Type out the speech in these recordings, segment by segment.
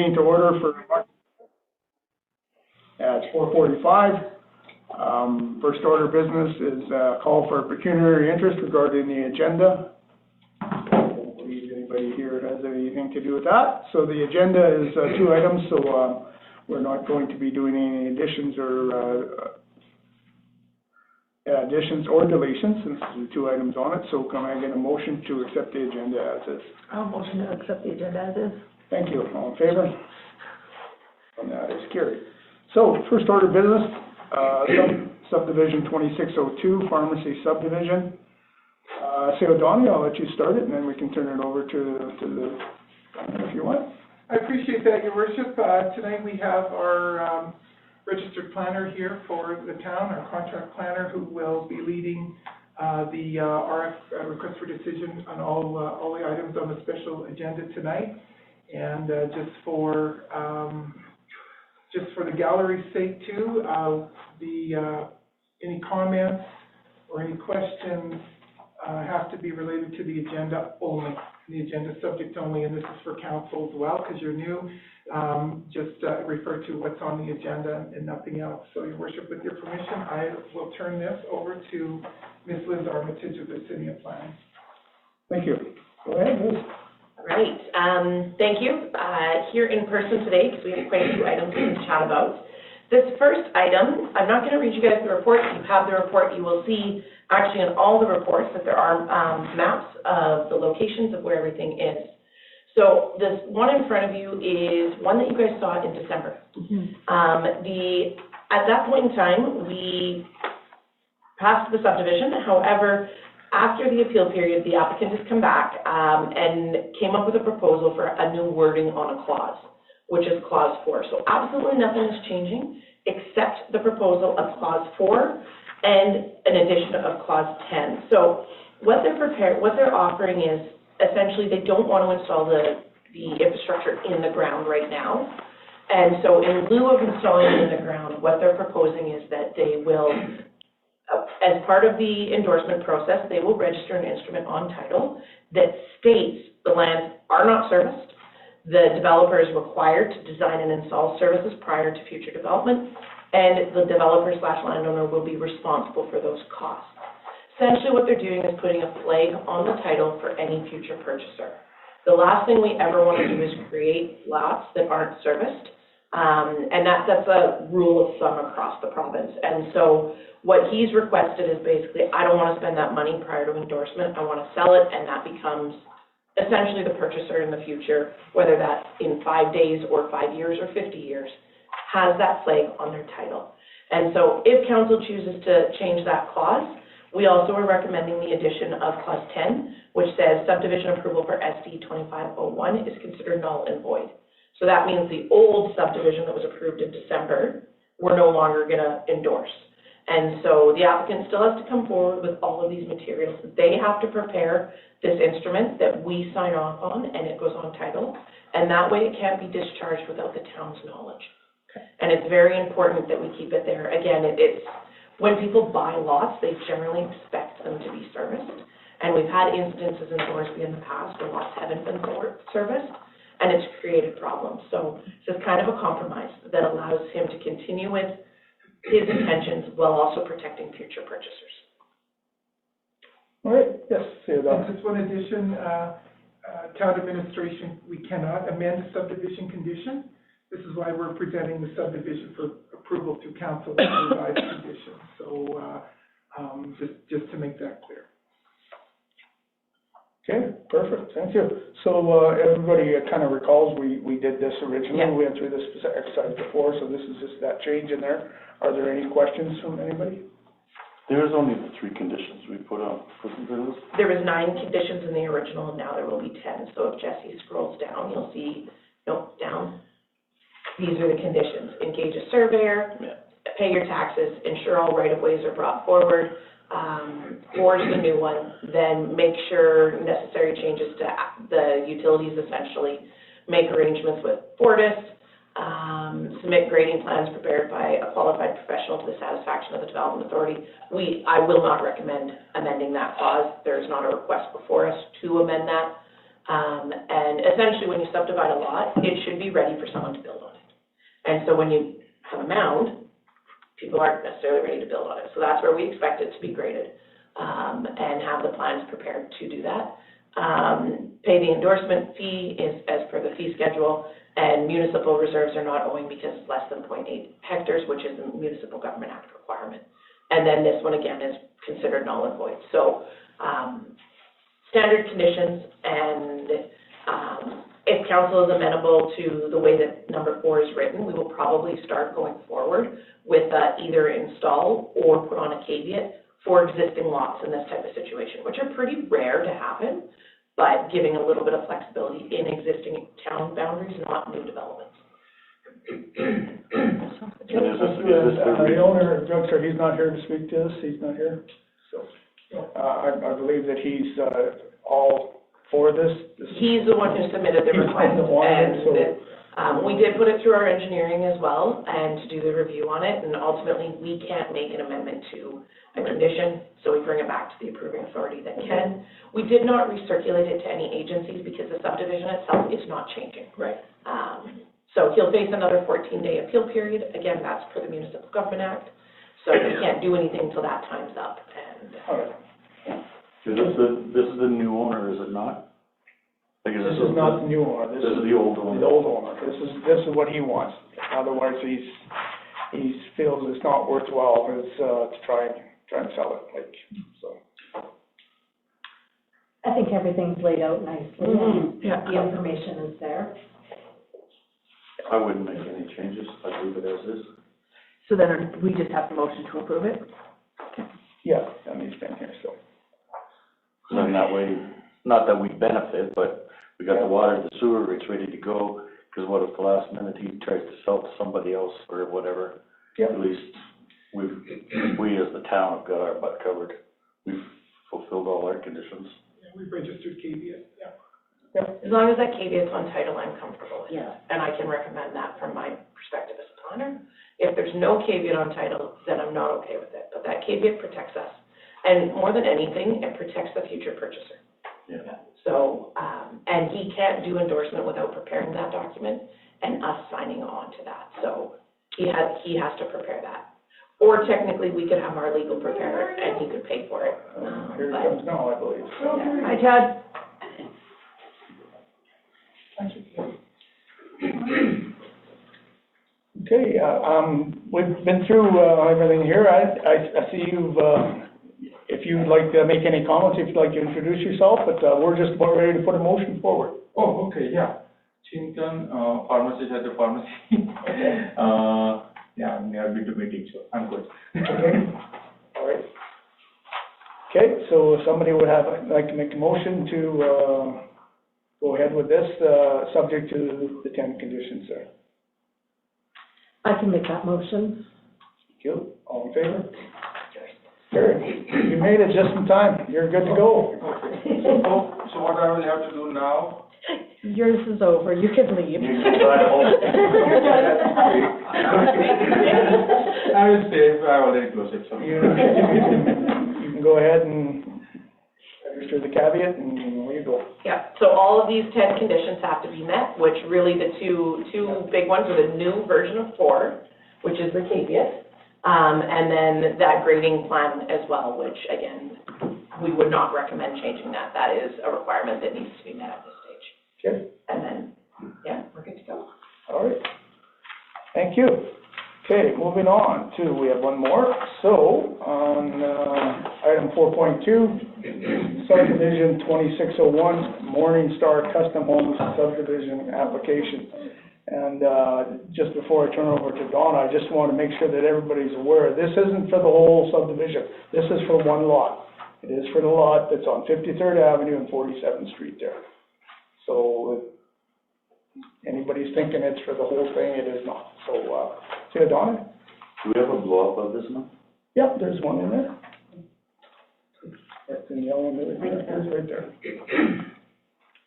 To order for at 4:45. First order of business is a call for pecuniary interest regarding the agenda. I don't believe anybody here has anything to do with that. So the agenda is two items, so we're not going to be doing any additions or deletions since there's two items on it. So can I get a motion to accept the agenda as is? I'll motion to accept the agenda as is. Thank you. All in favor? And that is carried. So, first order of business, subdivision 2602, pharmacy subdivision. Say, Donnie, I'll let you start it, and then we can turn it over to the, if you want. I appreciate that, Your Worship. Tonight we have our registered planner here for the town, our contract planner, who will be leading the RF request for decision on all the items on the special agenda tonight. And just for the gallery's sake too, any comments or any questions have to be related to the agenda only, the agenda subject only, and this is for council as well, because you're new. Just refer to what's on the agenda and nothing else. So, Your Worship, with your permission, I will turn this over to Ms. Liz Armitage of the City of Planning. Thank you. Go ahead, Liz. Right. Thank you. Here in person today, because we have quite a few items to chat about. This first item, I'm not going to read you guys the report. You have the report. You will see, actually, in all the reports that there are maps of the locations of where everything is. So this one in front of you is one that you guys saw in December. At that point in time, we passed the subdivision. However, after the appeal period, the applicant has come back and came up with a proposal for a new wording on a clause, which is clause 4. So absolutely nothing is changing except the proposal of clause 4 and an addition of clause 10. So what they're offering is essentially they don't want to install the infrastructure in the ground right now. And so in lieu of installing it in the ground, what they're proposing is that they will, as part of the endorsement process, they will register an instrument on title that states the lands are not serviced, the developer is required to design and install services prior to future development, and the developer/landowner will be responsible for those costs. Essentially what they're doing is putting a flag on the title for any future purchaser. The last thing we ever want to do is create lots that aren't serviced, and that's a rule of thumb across the province. And so what he's requested is basically, I don't want to spend that money prior to endorsement, I want to sell it, and that becomes essentially the purchaser in the future, whether that's in 5 days or 5 years or 50 years, has that flag on their title. And so if council chooses to change that clause, we also are recommending the addition of clause 10, which says subdivision approval for SD 2501 is considered null and void. So that means the old subdivision that was approved in December, we're no longer going to endorse. And so the applicant still has to come forward with all of these materials. They have to prepare this instrument that we sign off on, and it goes on title. And that way it can't be discharged without the town's knowledge. Okay. And it's very important that we keep it there. Again, it's when people buy lots, they generally expect them to be serviced. And we've had instances in Thorsby in the past where lots haven't been serviced, and it's created problems. So it's kind of a compromise that allows him to continue with his intentions while also protecting future purchasers. All right, yes, say that. Just one addition, town administration, we cannot amend a subdivision condition. This is why we're presenting the subdivision for approval to council with revised conditions. So just to make that clear. Okay, perfect, thank you. So everybody kind of recalls we did this originally. Yeah. We went through this exercise before, so this is just that change in there. Are there any questions from anybody? There was only the 3 conditions we put on. There was 9 conditions in the original, and now there will be 10. So if Jesse scrolls down, you'll see, down. These are the conditions. Engage a surveyor, pay your taxes, ensure all right-of-ways are brought forward, forge the new one, then make sure necessary changes to the utilities essentially, make arrangements with Fortis, submit grading plans prepared by a qualified professional to the satisfaction of the Development Authority. I will not recommend amending that clause. There's not a request before us to amend that. And essentially, when you subdivide a lot, it should be ready for someone to build on it. And so when you have a mound, people aren't necessarily ready to build on it. So that's where we expect it to be graded, and have the plans prepared to do that. Pay the endorsement fee is as per the fee schedule, and municipal reserves are not owing because it's less than 0.8 hectares, which is a Municipal Government Act requirement. And then this one, again, is considered null and void. So, standard conditions, and if council is amenable to the way that number 4 is written, we will probably start going forward with either install or put on a caveat for existing lots in this type of situation, which are pretty rare to happen, but giving a little bit of flexibility in existing town boundaries, not new developments. The owner of the drugstore, he's not here to speak to us, he's not here, so, I believe that he's, all for this. He's the one who submitted the request, and we did put it through our engineering as well, and to do the review on it, and ultimately, we can't make an amendment to a condition, so we bring it back to the approving authority that can. We did not recirculate it to any agencies because the subdivision itself is not changing. Right. So he'll face another 14-day appeal period. Again, that's per the Municipal Government Act, so we can't do anything until that time's up. And So this is the new owner, is it not? Like, this is not the new owner. This is the old owner. The old owner. This is what he wants. Otherwise, he feels it's not worthwhile to try and sell it. Like so. I think everything's laid out nicely. Yeah. The information is there. I wouldn't make any changes, I'd leave it as is. So then we just have to motion to approve it? Yeah, that needs to be in here, so. Then that way, not that we benefit, but we got the water, the sewer rates ready to go, because what if the last minute he tries to sell to somebody else or whatever? Yep. At least we as the town have got our butt covered. We've fulfilled all our conditions. Yeah, we've registered caveat, yeah. as long as that caveat's on title, I'm comfortable with it. Yeah. And I can recommend that from my perspective as a planner. If there's no caveat on title, then I'm not okay with it. But that caveat protects us. And more than anything, it protects the future purchaser. Yeah. So, and he can't do endorsement without preparing that document and us signing on to that. So he has to prepare that. Or technically, we could have our legal prepare it and he could pay for it. Here it comes now, I believe. Hi, Ted. Okay, we've been through, everything here. I see you've, if you'd like to make any comments, if you'd like to introduce yourself, but, we're just about ready to put a motion forward. Oh, okay, yeah. Chintan, pharmacist at the pharmacy. Yeah, I'm nearby to meeting, so I'm good. Okay, all right. Okay, so if somebody would like to make a motion to, go ahead with this, subject to the 10 conditions there. I can make that motion. Thank you. All in favor? Carried. You made it just in time. You're good to go. So what I will have to do now? Yours is over, you can leave. You can drive home. I will stay, I already closed it, so. You can go ahead and register the caveat and away you go. Yeah, so all of these 10 conditions have to be met, which really the two big ones are the new version of 4, which is the caveat, and then that grading plan as well, which again, we would not recommend changing that. That is a requirement that needs to be met at this stage. Okay, And then, yeah, we're good to go. all right. Thank you. Okay, moving on to, we have one more. So, on item 4.2, subdivision 2601, Morningstar Custom Homes subdivision application. And just before I turn over to Donna, I just want to make sure that everybody's aware, this isn't for the whole subdivision. This is for one lot. It is for the lot that's on 53rd Avenue and 47th Street there. So, if anybody's thinking it's for the whole thing, it is not. So, see you, Donna? Do we have a blow up of this now? Yep, there's one in there. That's in yellow, there's right there.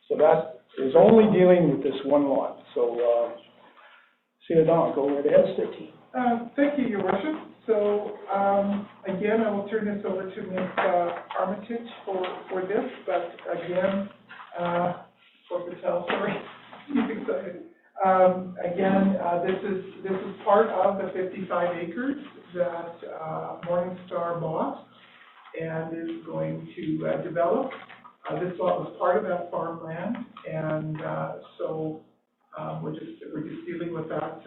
So that is only dealing with this one lot. So, see you, Donna, go right ahead, Sticky. Thank you, Your Worship. So, again, I will turn this over to Ms. Armitage for this, but again, for Patel, sorry, he's excited. Again, this is part of the 55 acres that Morningstar bought and is going to develop. This lot was part of that farmland, and so we're just dealing with that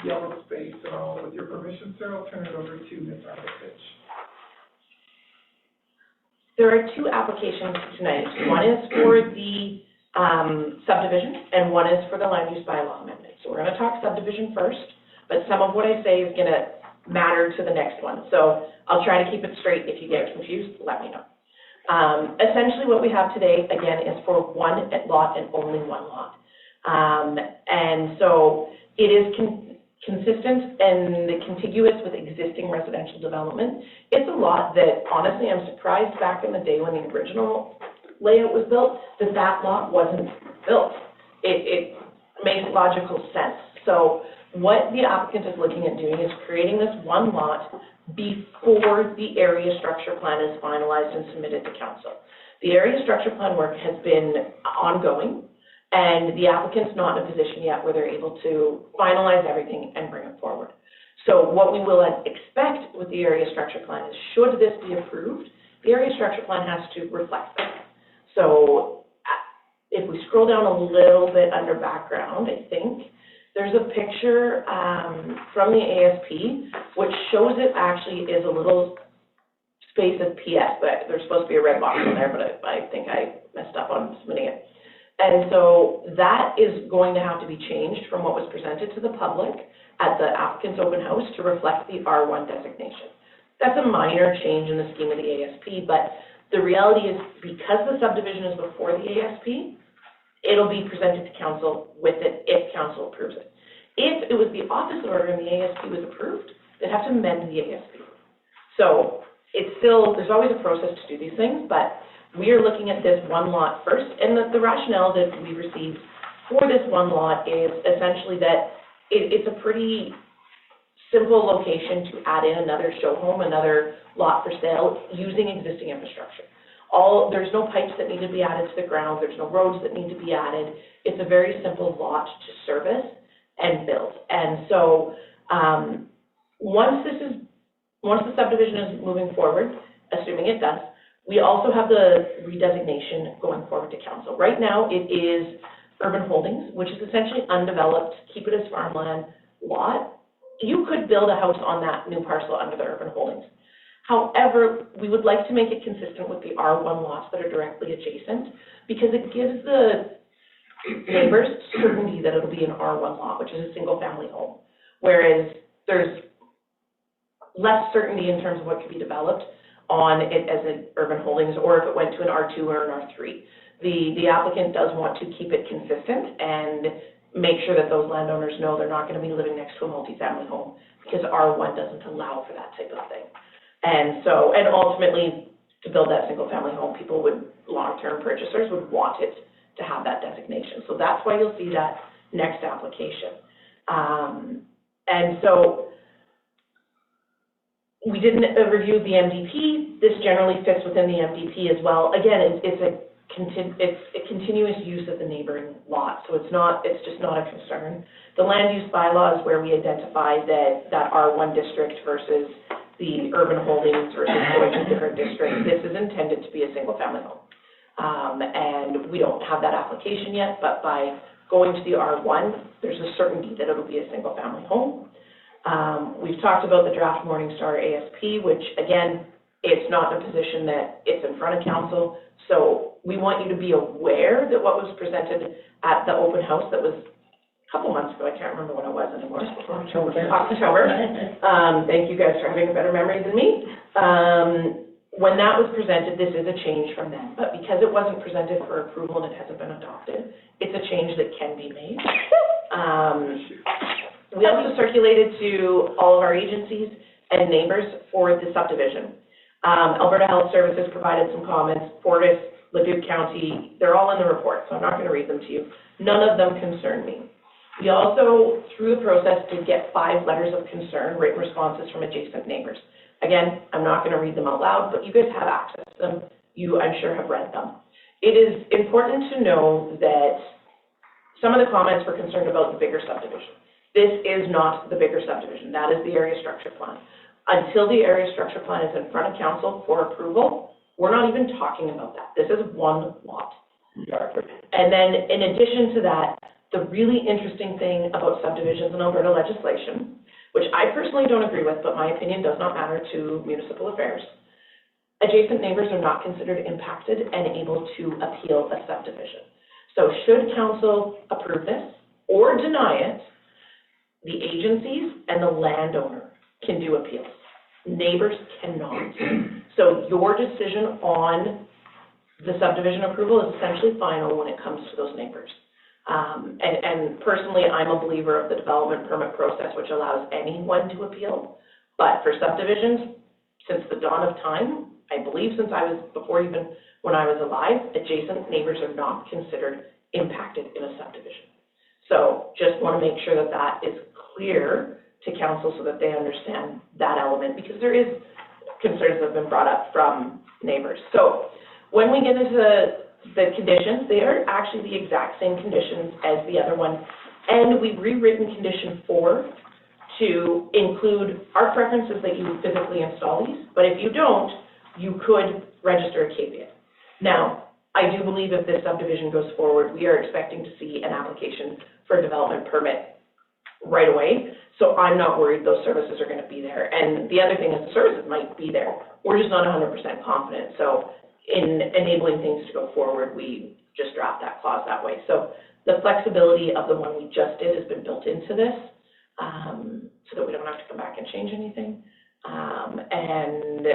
yellow space. So with your permission, sir, I'll turn it over to Ms. Armitage. There are two applications tonight. One is for the subdivision, and one is for the land use bylaw amendment. So we're going to talk subdivision first, but some of what I say is going to matter to the next one. So I'll try to keep it straight. If you get confused, let me know. Essentially what we have today, again, is for one lot and only one lot. And so it is consistent and contiguous with existing residential development. It's a lot that, honestly, I'm surprised back in the day when the original layout was built, that lot wasn't built. It makes logical sense. So what the applicant is looking at doing is creating this one lot before the area structure plan is finalized and submitted to council. The area structure plan work has been ongoing, and the applicant's not in a position yet where they're able to finalize everything and bring it forward. So what we will expect with the area structure plan is, should this be approved, the area structure plan has to reflect that. So if we scroll down a little bit under background, I think, there's a picture from the ASP, which shows it actually is a little space of PS, but there's supposed to be a red box in there, but I think I messed up on submitting it. And so that is going to have to be changed from what was presented to the public at the applicant's open house to reflect the R1 designation. That's a minor change in the scheme of the ASP, but the reality is, because the subdivision is before the ASP, it'll be presented to council with it if council approves it. If it was the opposite order and the ASP was approved, they'd have to amend the ASP. So it's still, there's always a process to do these things, but we are looking at this one lot first, and the rationale that we received for this one lot is essentially that it's a pretty simple location to add in another show home, another lot for sale, using existing infrastructure. There's no pipes that need to be added to the ground, there's no roads that need to be added. It's a very simple lot to service and build. And so once the subdivision is moving forward, assuming it does, we also have the redesignation going forward to council. Right now, it is urban holdings, which is essentially undeveloped, keep it as farmland lot. You could build a house on that new parcel under the urban holdings. However, we would like to make it consistent with the R1 lots that are directly adjacent, because it gives the neighbors certainty that it'll be an R1 lot, which is a single-family home, whereas there's less certainty in terms of what could be developed on it as an urban holdings, or if it went to an R2 or an R3. The applicant does want to keep it consistent and make sure that those landowners know they're not going to be living next to a multifamily home, because R1 doesn't allow for that type of thing. And so, and ultimately, to build that single-family home, people would, long-term purchasers would want it to have that designation. So that's why you'll see that next application. And so, we didn't review the MDP. This generally fits within the MDP as well. Again, it's a continuous use of the neighboring lot, so it's just not a concern. The land use bylaw is where we identify that R1 district versus the urban holdings versus going to different districts. This is intended to be a single-family home. And we don't have that application yet, but by going to the R1, there's a certainty that it'll be a single-family home. We've talked about the draft Morningstar ASP, which, again, it's not in a position that it's in front of council. So we want you to be aware that what was presented at the open house that was a couple months ago, I can't remember when it was anymore. October. Thank you guys for having a better memory than me. When that was presented, this is a change from then. But because it wasn't presented for approval and it hasn't been adopted, it's a change that can be made. We also circulated to all of our agencies and neighbors for the subdivision. Alberta Health Services provided some comments, Fortis, Leduc County, they're all in the report, so I'm not going to read them to you. None of them concern me. We also, through the process, did get 5 letters of concern, written responses from adjacent neighbors. Again, I'm not going to read them out loud, but you guys have access to them. You, I'm sure, have read them. It is important to know that some of the comments were concerned about the bigger subdivision. This is not the bigger subdivision. That is the area structure plan. Until the area structure plan is in front of council for approval, we're not even talking about that. This is one lot. And then in addition to that, the really interesting thing about subdivisions in Alberta legislation, which I personally don't agree with, but my opinion does not matter to municipal affairs, adjacent neighbors are not considered impacted and able to appeal a subdivision. So should council approve this or deny it, the agencies and the landowner can do appeals. Neighbors cannot. So your decision on the subdivision approval is essentially final when it comes to those neighbors. And personally, I'm a believer of the development permit process, which allows anyone to appeal. But for subdivisions, since the dawn of time, I believe since I was, before even when I was alive, adjacent neighbors are not considered impacted in a subdivision. So just want to make sure that that is clear to council so that they understand that element, because there is concerns that have been brought up from neighbors. So when we get into the conditions, they are actually the exact same conditions as the other one. And we've rewritten condition 4 to include our preferences that you physically install these, but if you don't, you could register a caveat. Now, I do believe if this subdivision goes forward, we are expecting to see an application for a development permit right away. So I'm not worried those services are going to be there. And the other thing is the services might be there. We're just not 100% confident. So in enabling things to go forward, we just draft that clause that way. So the flexibility of the one we just did has been built into this, so that we don't have to come back and change anything. And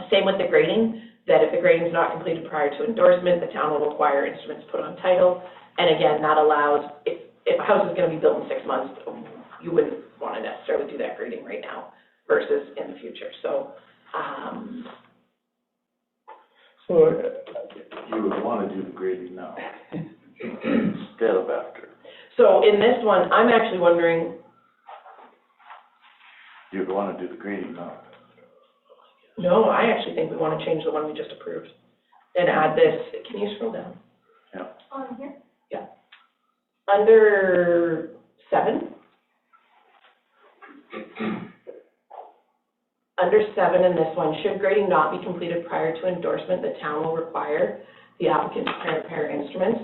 same with the grading, that if the grading is not completed prior to endorsement, the town will require instruments put on title. And again, that allows, if a house is going to be built in 6 months, you wouldn't want to necessarily do that grading right now versus in the future. So, You would want to do the grading now instead of after. so in this one, I'm actually wondering, You'd want to do the grading now. no, I actually think we want to change the one we just approved and add this. Can you scroll down? Yeah. On here? Yeah. Under 7. Under 7 in this one, should grading not be completed prior to endorsement, the town will require the applicant to prepare instruments.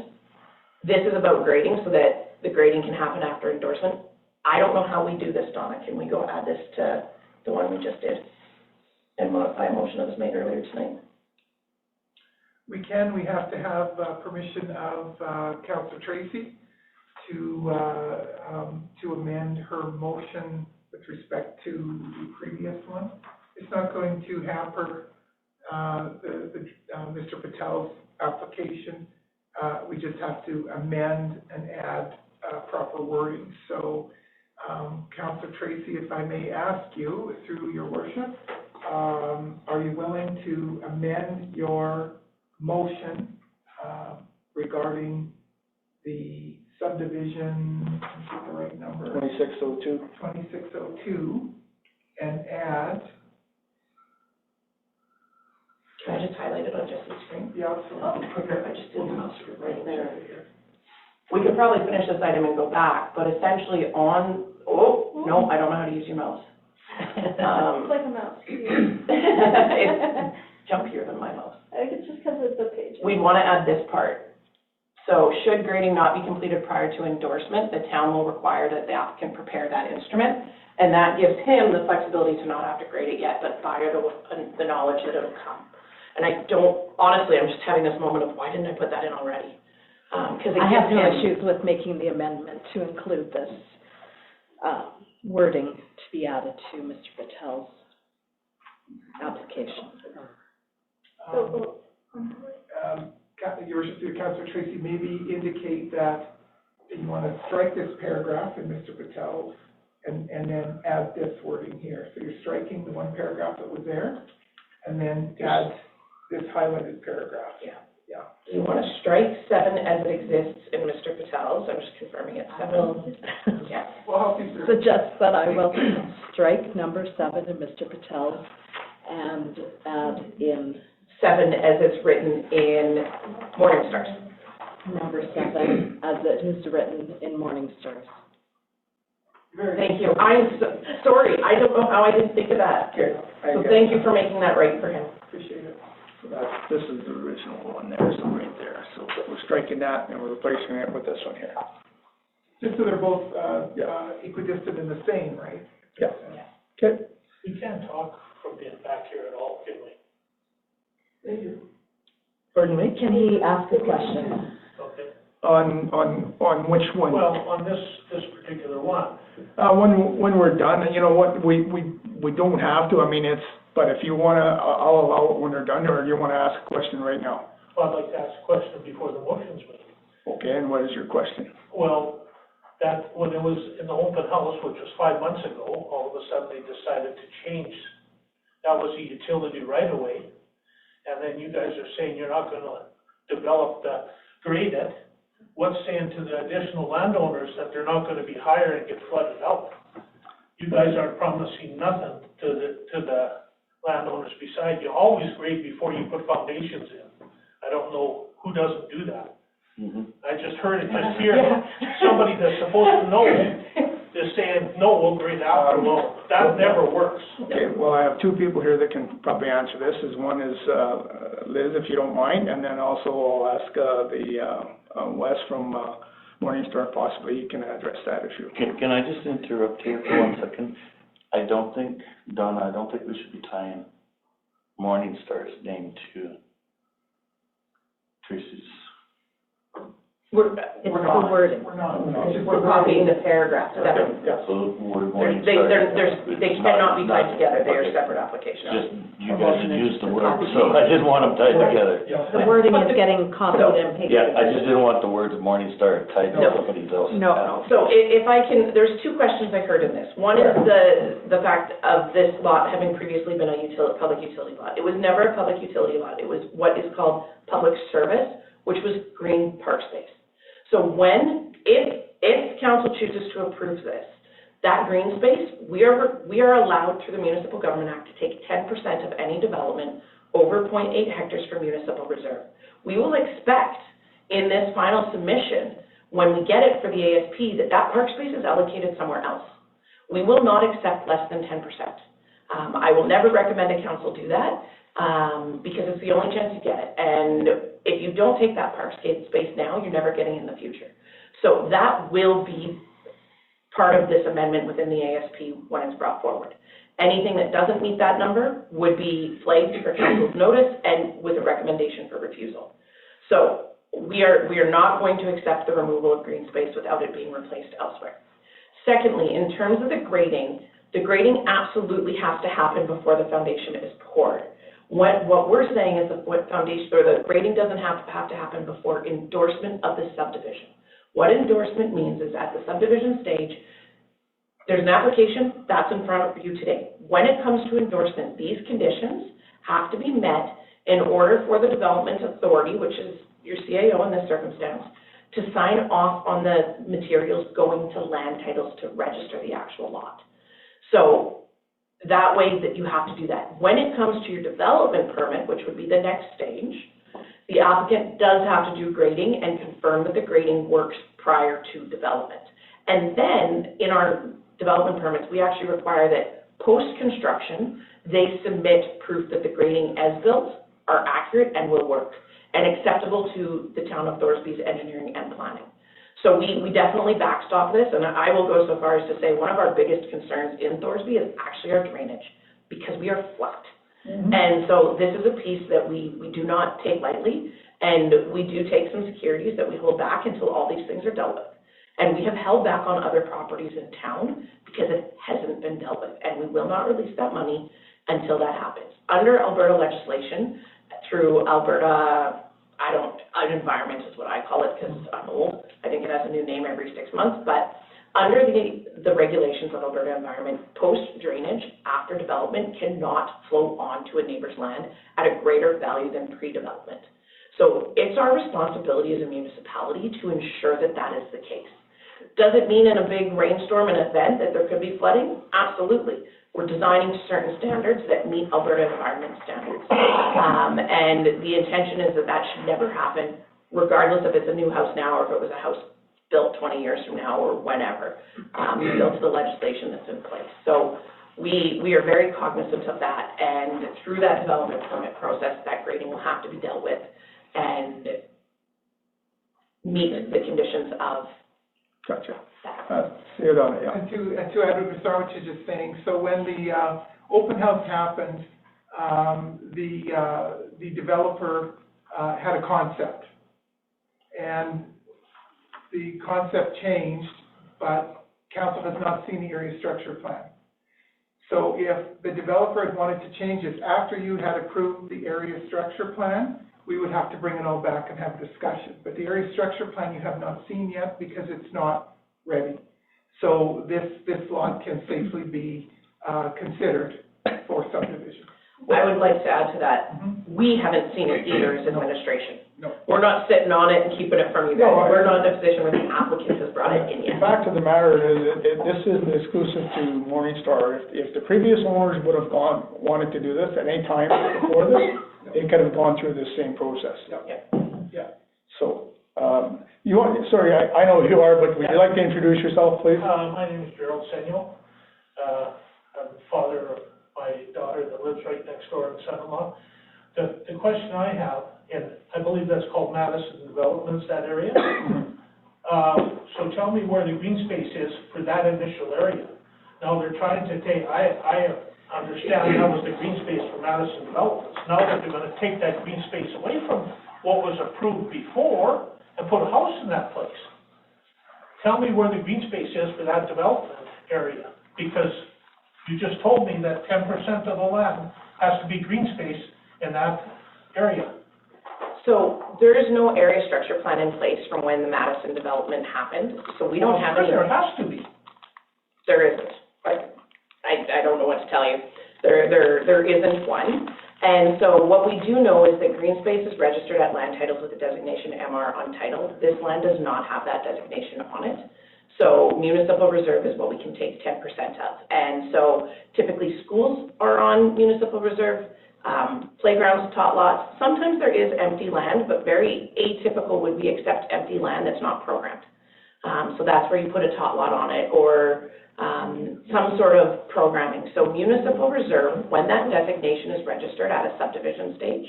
This is about grading so that the grading can happen after endorsement. I don't know how we do this, Donna. Can we go add this to the one we just did and modify a motion that was made earlier tonight? We can, we have to have permission of Councillor Tracy to amend her motion with respect to the previous one. It's not going to hamper Mr. Patel's application. We just have to amend and add proper wording. So, Councillor Tracy, if I may ask you, through your worship, are you willing to amend your motion regarding the subdivision, the right number? 2602. 2602, and add, Can I just highlight it on Jesse's screen? yeah, so, okay. I just did the mouse right there. We could probably finish this item and go back, but essentially on, no, I don't know how to use your mouse. It's like a mouse. It's jumpier than my mouse. I think it's just because of the page. We'd want to add this part. So should grading not be completed prior to endorsement, the town will require that the applicant prepare that instrument. And that gives him the flexibility to not have to grade it yet, but prior to the knowledge that it'll come. And I don't, honestly, I'm just having this moment of why didn't I put that in already? Because I have no issues with making the amendment to include this wording to be added to Mr. Patel's application. Your worship, through Councillor Tracy, maybe indicate that you want to strike this paragraph in Mr. Patel's and then add this wording here. So you're striking the one paragraph that was there and then add this highlighted paragraph. Yeah. Yeah. Do you want to strike 7 as it exists in Mr. Patel's? I'm just confirming it's 7. Yeah. Well, help you through. Suggest that I will strike number 7 in Mr. Patel's and add in 7 as it's written in Morningstar's. Number 7, as it is written in Morningstar's. Thank you. I'm sorry, I don't know how I didn't think of that. Okay. So thank you for making that right for him. Appreciate it. So this is the original one there, so right there. So we're striking that and we're replacing it with this one here. Just so they're both, equidistant and the same, right? Yeah. Okay. We can't talk from being back here at all, can we? Pardon me? Can he ask a question? Okay. On which one? Well, on this particular one, When we're done, you know what, we don't have to, I mean, but if you wanna, I'll allow it when they're done, or you wanna ask a question right now? I'd like to ask a question before the motion's made. Okay, and what is your question? Well, that, when it was in the open house, which was 5 months ago, all of a sudden they decided to change. That was a utility right away, and then you guys are saying you're not gonna develop grade it. What's saying to the additional landowners that they're not gonna be higher and get flooded out? You guys aren't promising nothing to the landowners beside you. Always grade before you put foundations in. I don't know who doesn't do that. I just heard it just here. Somebody that's supposed to know is saying, no, we'll grade after. Well, that never works. Okay, well, I have two people here that can probably answer this, one is, Liz, if you don't mind, and then also I'll ask, Wes from, Morningstar, possibly he can address that issue. Can I just interrupt here for 1 second? Donna, I don't think we should be tying Morningstar's name to Tracy's. It's the wording. We're copying the paragraph, seven. Yeah. So the word They Morningstar. they cannot be tied together, they are separate applications. Just, you guys should use the word, so I didn't want them tied together. The wording is getting copied and pasted. Yeah, I just didn't want the words Morningstar tied to No. somebody else. No. So if I can, there's two questions I heard in this. One is the fact of this lot having previously been a public utility lot. It was never a public utility lot, it was what is called public service, which was green park space. So if council chooses to approve this, that green space, we are allowed through the Municipal Government Act to take 10% of any development over 0.8 hectares for municipal reserve. We will expect in this final submission, when we get it for the ASP, that park space is allocated somewhere else. We will not accept less than 10%. I will never recommend a council do that, because it's the only chance you get it. And if you don't take that park space now, you're never getting it in the future. So that will be part of this amendment within the ASP when it's brought forward. Anything that doesn't meet that number would be flagged for council's notice and with a recommendation for refusal. So we are not going to accept the removal of green space without it being replaced elsewhere. Secondly, in terms of the grading absolutely has to happen before the foundation is poured. What we're saying is that the grading doesn't have to happen before endorsement of the subdivision. What endorsement means is at the subdivision stage, there's an application that's in front of you today. When it comes to endorsement, these conditions have to be met in order for the development authority, which is your CAO in this circumstance, to sign off on the materials going to land titles to register the actual lot. So that way that you have to do that. When it comes to your development permit, which would be the next stage, the applicant does have to do grading and confirm that the grading works prior to development. And then in our development permits, we actually require that post-construction, they submit proof that the grading as built are accurate and will work and acceptable to the town of Thorsby's engineering and planning. So we definitely backstop this, and I will go so far as to say one of our biggest concerns in Thorsby is actually our drainage, because we are flat. And so this is a piece that we do not take lightly, and we do take some securities that we hold back until all these things are dealt with. And we have held back on other properties in town because it hasn't been dealt with, and we will not release that money until that happens. Under Alberta legislation, through Alberta, environment is what I call it because I'm old. I think it has a new name every 6 months, but under the regulations of Alberta environment, post-drainage after development cannot flow onto a neighbor's land at a greater value than pre-development. So it's our responsibility as a municipality to ensure that that is the case. Does it mean in a big rainstorm, an event, that there could be flooding? Absolutely. We're designing to certain standards that meet Alberta environment standards. And the intention is that that should never happen, regardless if it's a new house now or if it was a house built 20 years from now or whenever, built to the legislation that's in place. So we are very cognizant of that, and through that development permit process, that grading will have to be dealt with and meet the conditions of Gotcha. that. See it on it, yeah. And to add what Mr. Arch is just saying, so when the open house happened, the developer had a concept. And the concept changed, but council has not seen the area structure plan. So if the developer had wanted to change this after you had approved the area structure plan, we would have to bring it all back and have a discussion. But the area structure plan you have not seen yet because it's not ready. So this lot can safely be considered for subdivision. I would like to add to that, we haven't seen it either as administration. No. We're not sitting on it and keeping it from you guys. No, We're not in a position where the applicant has brought it in The yet. fact of the matter is, this isn't exclusive to Morningstar. If the previous owners would have wanted to do this at any time before this, they could have gone through this same process. Yeah. So, sorry, I know who you are, but would you like to introduce yourself, please? My name is Gerald Senyo. I'm the father of my daughter that lives right next door, and son-in-law. The question I have, and I believe that's called Madison Developments, that area. So tell me where the green space is for that initial area. Now they're trying to take, I understand that was the green space for Madison Developments. Now that they're gonna take that green space away from what was approved before and put a house in that place. Tell me where the green space is for that development area, because you just told me that 10% of the land has to be green space in that area. So there is no area structure plan in place from when the Madison development happened, so we don't have any. There has to be. There isn't. I don't know what to tell you. There isn't one. And so what we do know is that green space is registered at land titles with the designation MR untitled. This land does not have that designation on it. So municipal reserve is what we can take 10% of. And so typically schools are on municipal reserve, playgrounds, tot lots. Sometimes there is empty land, but very atypical would be accept empty land that's not programmed. So that's where you put a tot lot on it, or some sort of programming. So municipal reserve, when that designation is registered at a subdivision stage,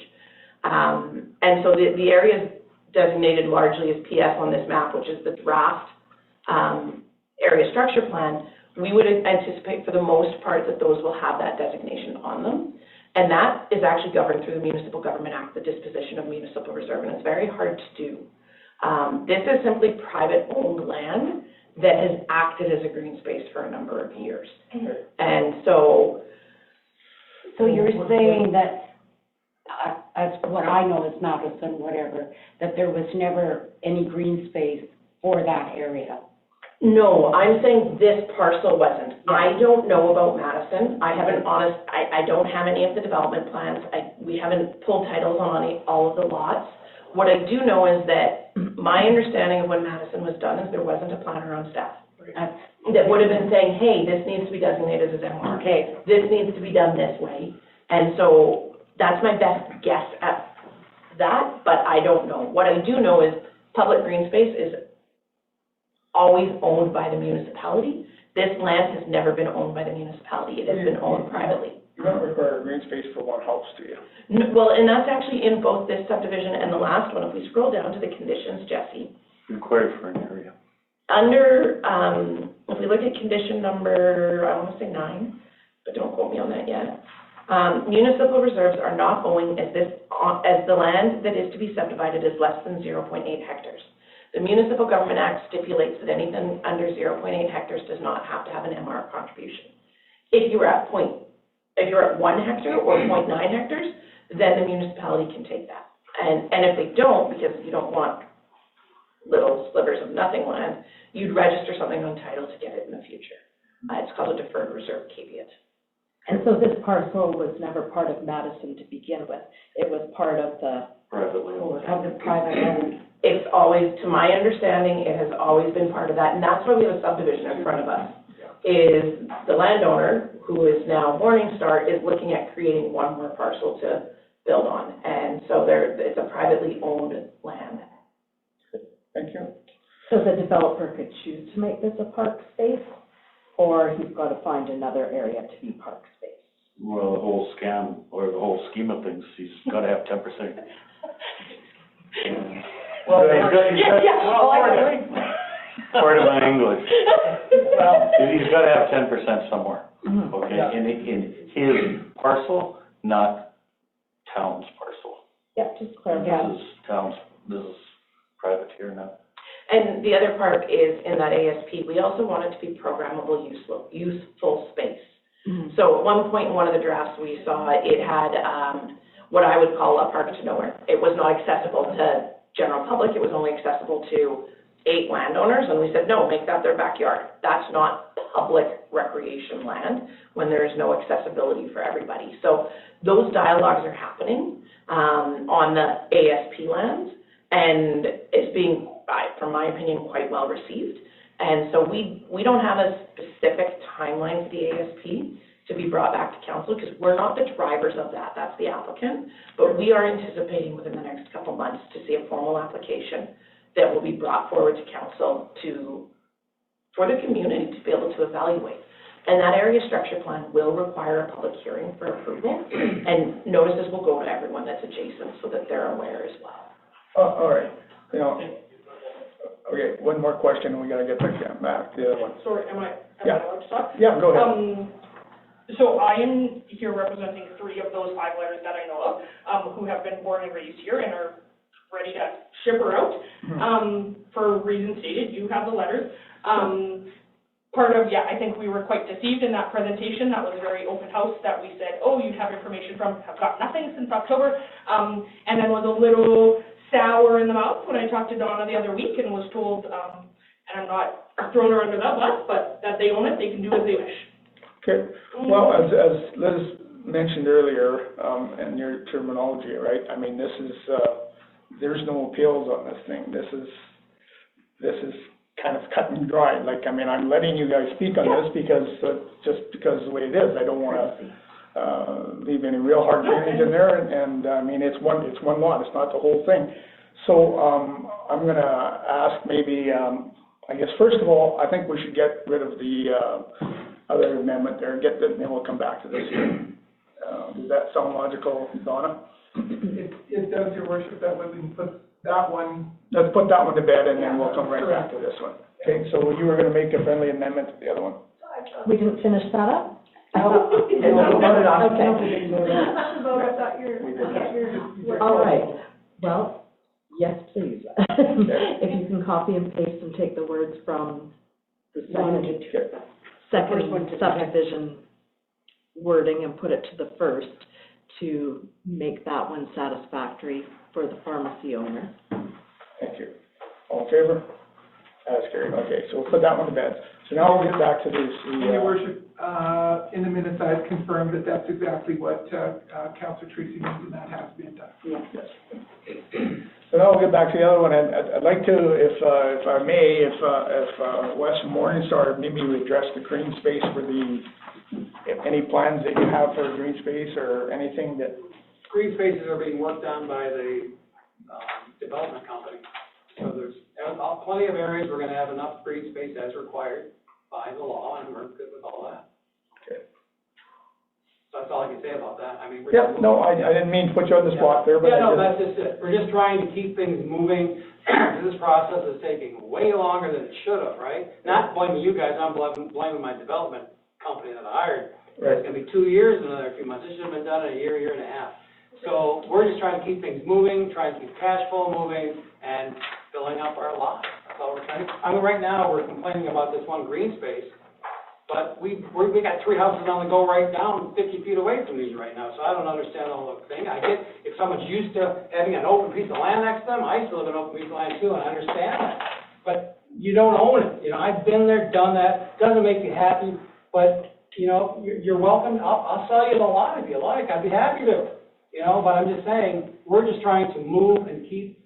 and so the area is designated largely as PS on this map, which is the draft area structure plan, we would anticipate for the most part that those will have that designation on them. And that is actually governed through the Municipal Government Act, the disposition of municipal reserve, and it's very hard to do. This is simply private-owned land that has acted as a green space for a number of years. And so... So you're saying that, as what I know is Madison, whatever, that there was never any green space for that area? No, I'm saying this parcel wasn't. I don't know about Madison. I don't have any of the development plans. We haven't pulled titles on all of the lots. What I do know is that my understanding of when Madison was done is there wasn't a planner on staff that would have been saying, hey, this needs to be designated as MR. Okay. This needs to be done this way. And so that's my best guess at that, but I don't know. What I do know is public green space is always owned by the municipality. This land has never been owned by the municipality. It has been owned privately. You don't require a green space for one house, do you? Well, and that's actually in both this subdivision and the last one. If we scroll down to the conditions, Jesse, Required for an area. under, if we look at condition number, I want to say 9, but don't quote me on that yet. Municipal reserves are not owing as the land that is to be subdivided is less than 0.8 hectares. The Municipal Government Act stipulates that anything under 0.8 hectares does not have to have an MR contribution. If you're at 1 hectare or 0.9 hectares, then the municipality can take that. And if they don't, because you don't want little slivers of nothing land, you'd register something on title to get it in the future. It's called a deferred reserve caveat. And so this parcel was never part of Madison to begin with. It was part of the Privately owned. private owned It's always, to my understanding, it has always been part of that, and that's why we have a subdivision in front of us. Is the landowner, who is now Morningstar, is looking at creating one more parcel to build on, and so it's a privately owned land. Thank you. So the developer could choose to make this a park space, or he's got to find another area to be park space? Well, the whole scam, or the whole scheme of things, he's gotta have 10%. Well, Part of my English. well, He's gotta have 10% somewhere, okay, Yeah. in his parcel, not town's parcel. Yeah, just clarify. This is private here now. And the other part is, in that ASP, we also want it to be programmable, useful space. Mhm. So at one point in one of the drafts we saw, it had what I would call a park to nowhere. It was not accessible to general public, it was only accessible to 8 landowners, and we said, no, make that their backyard. That's not public recreation land when there is no accessibility for everybody. So those dialogues are happening on the ASP lands, and it's being, from my opinion, quite well received. And so we don't have a specific timeline for the ASP to be brought back to council, because we're not the drivers of that, that's the applicant. But we are anticipating within the next couple months to see a formal application that will be brought forward to council for the community to be able to evaluate. And that area structure plan will require a public hearing for approval, and notices will go to everyone that's adjacent so that they're aware as well. All right, okay, one more question, and we gotta get back to the other one. Sorry, am I Yeah. allowed to talk? Yeah, go ahead. So I am here representing 3 of those 5 letters that I know of, who have been born and raised here and are ready to ship her out. For reasons stated, you have the letters. I think we were quite deceived in that presentation. That was a very open house that we said, oh, you have information from, have got nothing since October. And then was a little sour in the mouth when I talked to Donna the other week and was told, and I'm not throwing her under that bus, but that they own it, they can do as they wish. Okay, well, as Liz mentioned earlier, in your terminology, right, I mean, this is, there's no appeals on this thing. This is kind of cut and dry. Like, I mean, I'm letting you guys speak on this because, just because of the way it is. I don't wanna, leave any real hard feelings in there, and, I mean, it's one lot, it's not the whole thing. So, I'm gonna ask maybe, I guess, first of all, I think we should get rid of the, other amendment there, and then we'll come back to this here. Does that sound logical, Donna? It does, your worship, that way we can put that one. Let's put that one to bed, and then we'll come right back to this one. Okay, so you were gonna make a friendly amendment to the other one? We didn't finish that up? No, we voted on it. Okay. Vote, I thought your. All right, well, yes, please. If you can copy and paste and take the words from the second subdivision wording and put it to the first to make that one satisfactory for the pharmacy owner. Thank you. All in favor? That's carried. Okay, so we'll put that one to bed. So now we'll get back to this. Your worship, in the minutes, I've confirmed that that's exactly what, Councillor Tracy means, and that has been done. Yes. So now we'll get back to the other one, and I'd like to, if I may, if Wes from Morningstar, maybe we address the green space for if any plans that you have for green space or anything that. Green spaces are being worked on by the development company. So there's plenty of areas we're gonna have enough green space as required by the law, and we're good with all that. Okay. So that's all I can say about that. I mean, Yeah, no, I didn't mean to put you on the spot there, but yeah, no, I that's just it. We're just trying to keep things moving. This process is taking way longer than it should have, right? Not blaming you guys, I'm blaming my development company that I hired. Right. It's gonna be 2 years in another few months. This should have been done in a year and a half. So we're just trying to keep things moving, trying to keep cash flow moving, and filling up our lot. That's all we're trying to. I mean, right now, we're complaining about this one green space, but we got 3 houses on the go right down 50 feet away from these right now, so I don't understand the whole thing. I get if someone's used to having an open piece of land next to them. I used to live in an open piece of land too, and I understand that. But you don't own it. You know, I've been there, done that. Doesn't make you happy, but you know, you're welcome. I'll sell you the lot if you like. I'd be happy to. You know, but I'm just saying, we're just trying to move and keep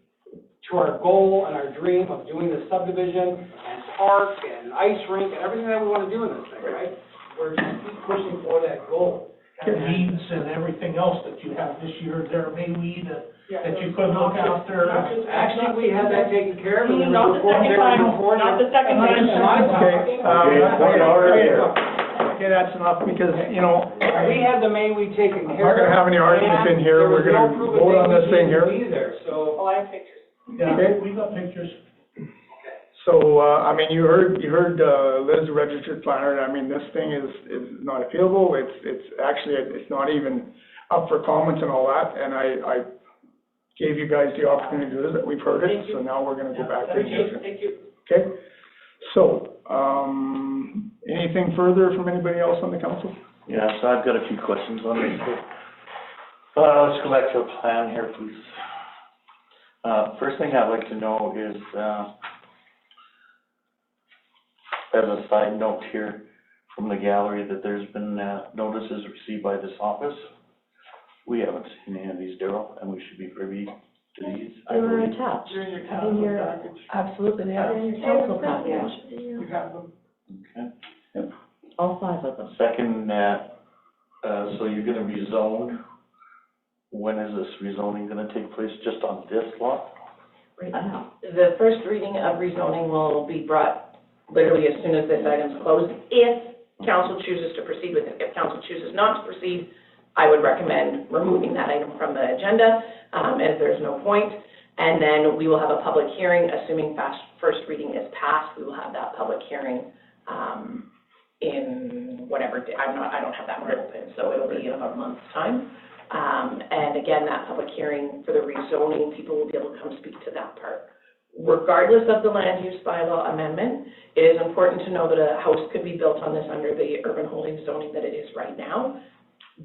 to our goal and our dream of doing the subdivision and park and ice rink and everything that we want to do in this thing, right? We're just keep pushing for that goal. And weeds and everything else that you have this year, there may weed that you could look after. Actually, we had that taken care of. and Not the second time, not the second time. Okay, that's enough, because, you know, We had the main weed taken I'm care not of. gonna have any arguments in here, we're gonna vote on this thing here. So, Oh, I have pictures. Yeah, Okay. we got pictures. So, I mean, you heard, Liz, the registered planner, I mean, this thing is not appealable, it's actually, it's not even up for comments and all that, and I gave you guys the opportunity to do it, we've heard it, so now we're gonna go back to the. Thank you. Okay, so, anything further from anybody else on the council? Yeah, so I've got a few questions on this. Let's go back to the plan here, please. First thing I'd like to know is, as a side note here from the gallery, that there's been, notices received by this office. We haven't seen any of these, Daryl, and we should be privy to these. They were attached in your, absolutely, they are in your council package, You have them. Okay. all 5 of them. Second, so you're gonna rezone. When is this rezoning gonna take place? Just on this lot? Right now. The first reading of rezoning will be brought literally as soon as this item's closed, if council chooses to proceed with it. If council chooses not to proceed, I would recommend removing that item from the agenda, as there's no point. And then we will have a public hearing, assuming first reading is passed, we will have that public hearing, in whatever day, I don't have that one open, so it'll be in about a month's time. And again, that public hearing for the rezoning, people will be able to come speak to that part. Regardless of the land use bylaw amendment, it is important to know that a house could be built on this under the urban holding zoning that it is right now.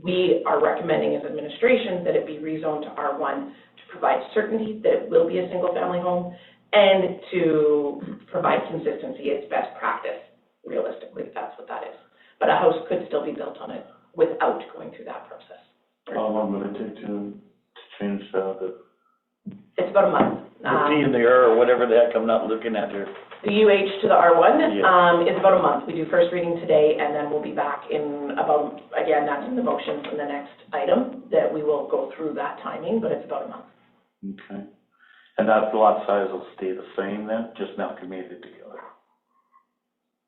We are recommending as administration that it be rezoned to R1 to provide certainty that it will be a single-family home and to provide consistency. It's best practice, realistically, that's what that is. But a house could still be built on it without going through that process. How long will it take to change, It's about a month. the T and the R, or whatever the heck I'm not looking at here? The UH to the R1, Yeah. is about a month. We do first reading today, and then we'll be back in about, again, that's in the motion in the next item, that we will go through that timing, but it's about a month. Okay. And that lot size will stay the same then, just amalgamated together?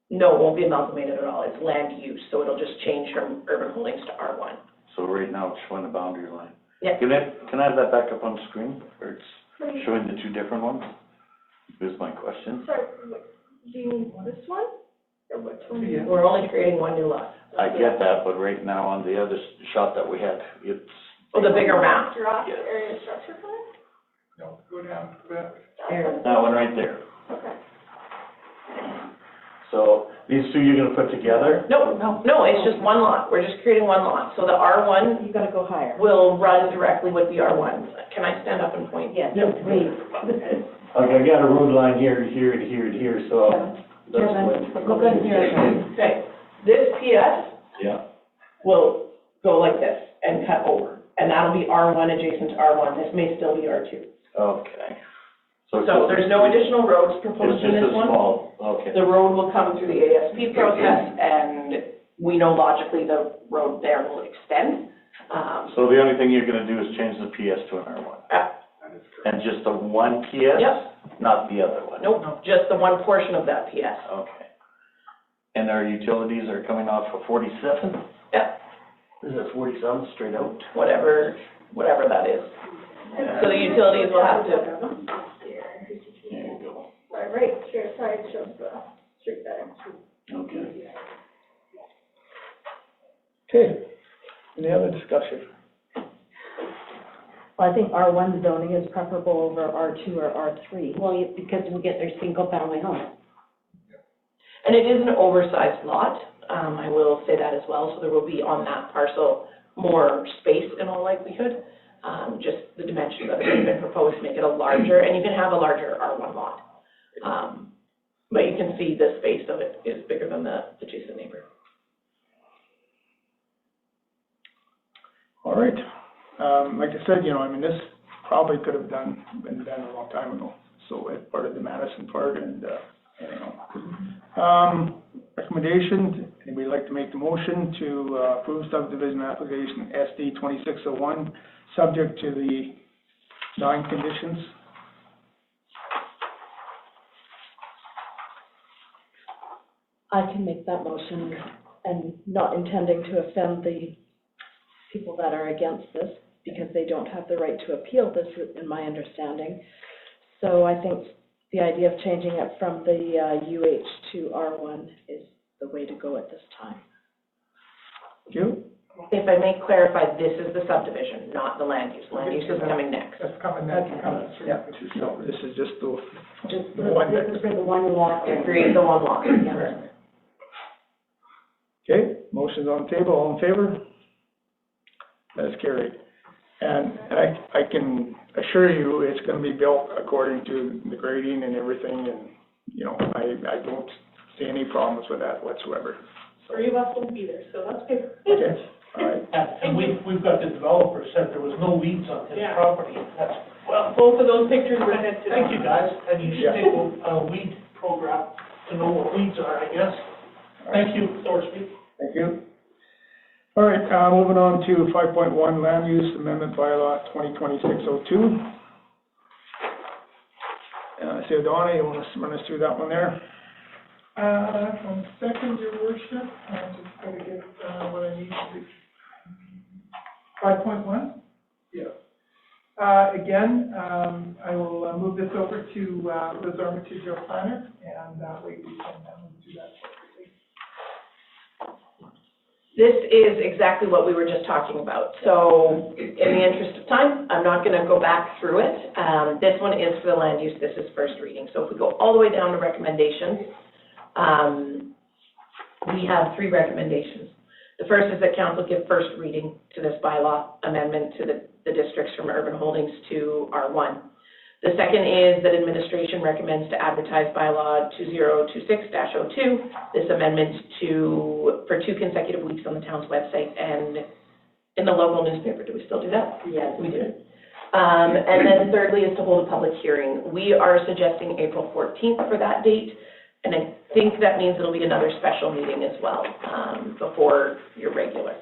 No, it won't be amalgamated at all. It's land use, so it'll just change from urban holdings to R1. So right now it's showing the boundary line. Yeah. Can I have that back up on the screen, or it's showing the two different ones? Here's my question. Sorry, do you need this one? Or which one? Yeah. We're only creating one new lot. I get that, but right now on the other shot that we had, it's. Oh, the bigger map. Draft Yes. area structure plan? No, go down a bit. There. That one right there. Okay. So these two you're gonna put together? No, it's just one lot. We're just creating one lot. So the R1 You gotta go higher. will run directly with the R1. Can I stand up and point? Yes, please. Okay, I got a road line here, to here, to here, to here, so that's what. Look on here. Okay, this PS Yeah, will go like this and cut over, and that'll be R1 adjacent to R1. This may still be R2. okay. So there's no additional roads proposed in It's this just a one. small, okay. The road will come through the ASP process, and we know logically the road there will extend. So the only thing you're gonna do is change the PS to an R1? And just the one PS? Yep. Not the other one? Nope, just the one portion of that PS. Okay. And our utilities are coming off of 47? Yep, Is it 47 straight out? whatever that is. So the utilities will have to, There you go. Right here, sorry, it shows the street better. Okay. Okay, any other discussion? Well, I think R1 zoning is preferable over R2 or R3. Well, because we get their single-family home. and it is an oversized lot, I will say that as well, so there will be on that parcel more space in all likelihood. Just the dimensions of it have been proposed to make it a larger, and you can have a larger R1 lot. But you can see the space of it is bigger than the adjacent neighbor. All right, like I said, I mean, this probably could have been done a long time ago. so as part of the Madison part, and, anyhow. Recommendation, anybody like to make the motion to approve subdivision application SD 2601, subject to the 9 conditions? I can make that motion, and not intending to offend the people that are against this, because they don't have the right to appeal this, in my understanding. So I think the idea of changing it from the UH to R1 is the way to go at this time. Thank you. If I may clarify, this is the subdivision, not the land use. Land use is coming next. That's coming next, Yeah, so this is just the Just, one this is for the one lot. Create the one lot. Yeah. Okay, motion's on the table, all in favor? That is carried. And I can assure you, it's gonna be built according to the grading and everything, and, you know, I don't see any problems with that whatsoever. 3 of us will be there, so that's good. Okay, all right. And we've got the developer said there was no weeds on his Yeah. property. That's, well, Both of those pictures were sent to thank you guys, and you Yeah. should take a weed program to know what weeds are, I guess. Thank you, Thorsby. Thank you. All right, moving on to 5.1, land use amendment bylaw 2026-02. So Donna, you want to run us through that one there? 1 second, your worship, I'm just gonna get, what I need to do. 5.1? Yeah. Again, I will move this over to Liz Armitage, our planner, and that way we can do that separately. This is exactly what we were just talking about. So in the interest of time, I'm not gonna go back through it. This one is for the land use, this is first reading. So if we go all the way down to recommendations, we have 3 recommendations. The first is that council give first reading to this bylaw amendment to the districts from urban holdings to R1. The second is that administration recommends to advertise bylaw 2026-02, this amendment for 2 consecutive weeks on the town's website and in the local newspaper. Do we still do that? Yes. We do. And then thirdly is to hold a public hearing. We are suggesting April 14th for that date, and I think that means it'll be another special meeting as well, before your regular.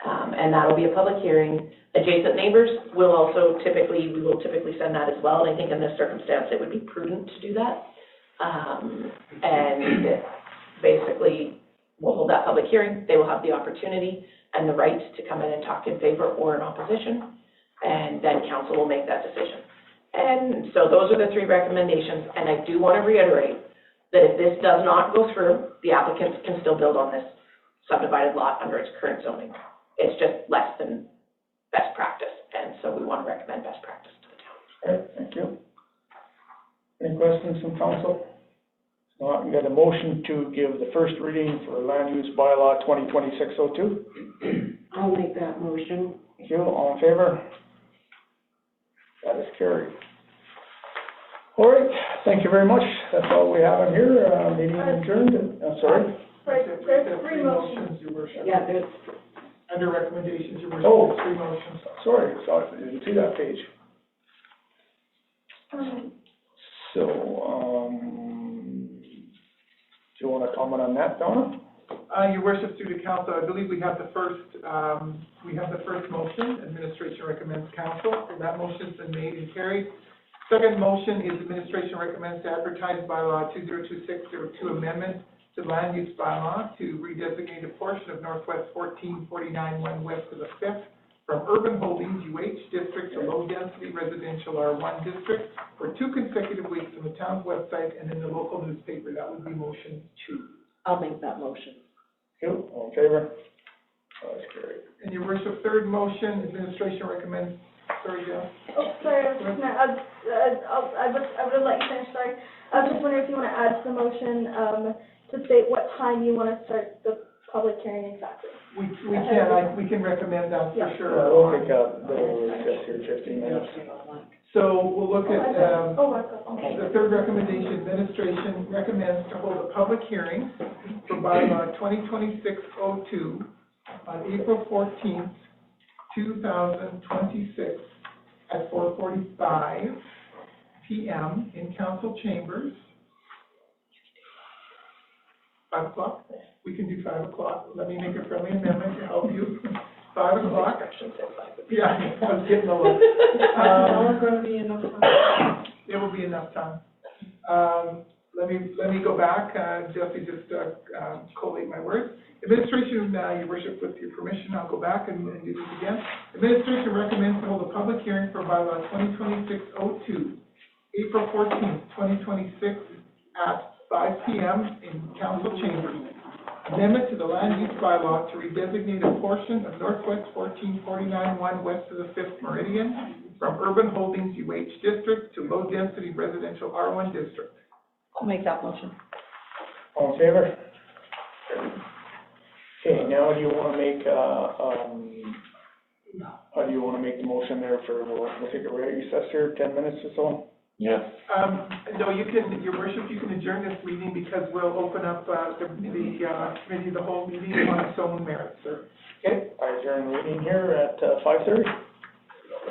And that'll be a public hearing. Adjacent neighbors will we will typically send that as well, and I think in this circumstance, it would be prudent to do that. And basically, we'll hold that public hearing, they will have the opportunity and the right to come in and talk in favor or in opposition, and then council will make that decision. And so those are the 3 recommendations, and I do want to reiterate that if this does not go through, the applicants can still build on this subdivided lot under its current zoning. It's just less than best practice, and so we want to recommend best practice to the town. All right, thank you. Any questions from council? If not, we got a motion to give the first reading for land use bylaw 2026-02. I'll make that motion. Thank you, all in favor? That is carried. All right, thank you very much. That's all we have in here. Meeting adjourned. Sorry. Right, there's 3 motions. Your worship. Yeah, there's, Under recommendations, your worship, Oh. there's 3 motions. Sorry, I didn't see that page. So, do you want to comment on that, Donna? Your worship, through the council, I believe we have the first motion, administration recommends council, so that motion's been made and carried. Second motion is administration recommends to advertise bylaw 2026-02 amendment to land use bylaw to redesignate a portion of Northwest 1449-1 west of the 5th from urban holdings UH district to low-density residential R1 district for 2 consecutive weeks on the town's website and in the local newspaper. That would be motion 2. I'll make that motion. Thank you, all in favor? That's carried. And your worship, third motion, administration recommends, sorry, Jeff. Oh, sorry, I was just gonna add, I would have let you finish, sorry. I was just wondering if you want to add to the motion, to state what time you want to start the public hearing exactly. We can recommend that for sure. We'll take a little recess here, 15 minutes. So we'll look at, Okay. the third recommendation, administration recommends to hold a public hearing for bylaw 2026-02 on April 14th, 2026 at 4:45 PM in council chambers. 5 o'clock? We can do 5 o'clock. Let me make a friendly amendment to help you. 5 o'clock. Yeah, I was getting a look. Gonna be enough time. It will be enough time. Let me go back, Jesse, just collate my words. Administration, Your Worship, with your permission, I'll go back and do this again. Administration recommends to hold a public hearing for bylaw 2026-02, April 14th, 2026, at 5 p.m. in council chambers. Amendment to the land use bylaw to redesignate a portion of Northwest 1449-1 west of the 5th Meridian from Urban Holdings UH District to low-density residential R1 District. I'll make that motion. All in favor? Okay, now do you want to make, how do you want to make the motion there for, we'll take a recess here, 10 minutes or so? Yeah. No, you can, Your Worship, you can adjourn this meeting because we'll open up the committee of the whole meeting on its own merits, sir. Okay, I adjourn the meeting here at 5:30.